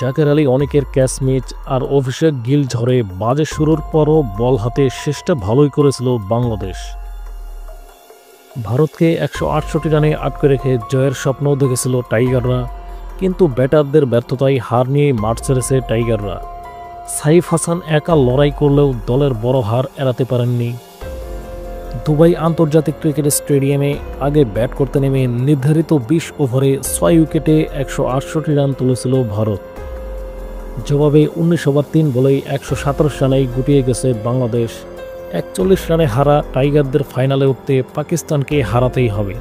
জাকের আলী অনেকের catch miss আর অভিষেক গিল ঝড়ে বাজে শুরুর পরও বল হাতে শেষটা ভালোই করেছিল বাংলাদেশ। ভারতকে 168 রানে আটকে রেখে জয়ের স্বপ্ন দেখেছিল টাইগাররা, কিন্তু ব্যাটারদের ব্যর্থতায় হার নিয়ে মাঠ ছেড়েছে টাইগাররা। সাইফ হাসান একা লড়াই করলেও দলের বড় হার এড়াতে পারেননি। দুবাই আন্তর্জাতিক ক্রিকেট স্টেডিয়ামে আগে ব্যাট করতে নেমে নির্ধারিত 20 ওভারে 6 উইকেটে 168 রান তুলেছিল ভারত। জবাবে 19 ওভার 3 বলেই 127 রানেই গুটিয়ে গেছে বাংলাদেশ। 41 রানে হারা টাইগারদের ফাইনালে উঠতে পাকিস্তানকে হারাতেই হবে।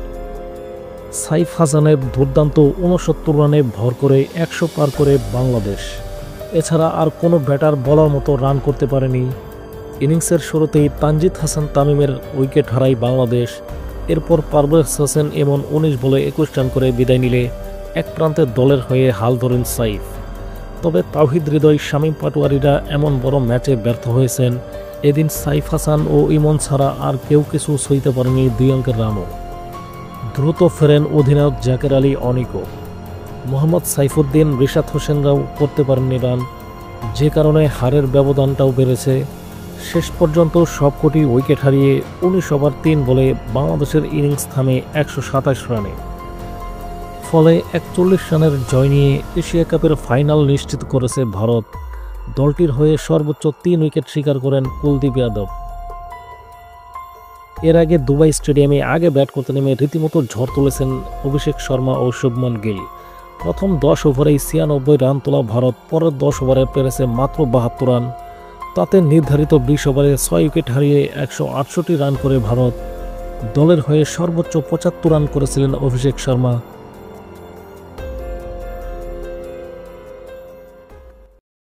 সাইফ হাসানের দুর্দান্ত 69 রানে ভর করে 100 পার করে বাংলাদেশ। এছাড়া আর কোনো ব্যাটার বলার মতো রান করতে পারেনি। ইনিংসের শুরুতেই তানজিদ হাসান তামিমের উইকেট হারায় বাংলাদেশ। এরপর পারভেজ হোসেন এমন 19 বলে 21 রান করে বিদায় নিলে এক প্রান্তে দলের হয়ে হাল ধরেন সাইফ। তবে তাওহিদ হৃদয়, শামীম পাটোয়ারিরা এমন বড় ম্যাচে ব্যর্থ হয়েছেন, এদিন সাইফ হাসান ও ইমন ছাড়া আর কেউ কিছু সইতে পারেনি 2 অঙ্কের রানও। দ্রুত ফেরেন অধিনায়ক জাকের আলী অনিকও। মোহাম্মদ সাইফুদ্দিন, রিশাদ হোসেনরাও করতে পারেননি রান, যে কারণে হারের ব্যবধানটাও বেড়েছে। শেষ পর্যন্ত সবকটি উইকেট হারিয়ে 19 ওভার 3 বলে বাংলাদেশের ইনিংস থামে 127 রানে। ফলে 41 রানের জয় নিয়ে এশিয়া কাপের ফাইনাল নিশ্চিত করেছে ভারত। দলটির হয়ে সর্বোচ্চ 3 উইকেট শিকার করেন কুলদীপ যাদব। এর আগে দুবাই স্টেডিয়ামে আগে ব্যাট করতে নেমে রীতিমতো ঝড় তুলেছেন অভিষেক শর্মা ও শুভমান গিল। প্রথম 10 ওভারেই 96 রান তোলা ভারত পরের 10 ওভারে পেরেছে মাত্র 72 রান। তাতে নির্ধারিত 20 ওভারে 6 উইকেট হারিয়ে 168 রান করে ভারত। দলের হয়ে সর্বোচ্চ 75 রান করেছিলেন অভিষেক শর্মা।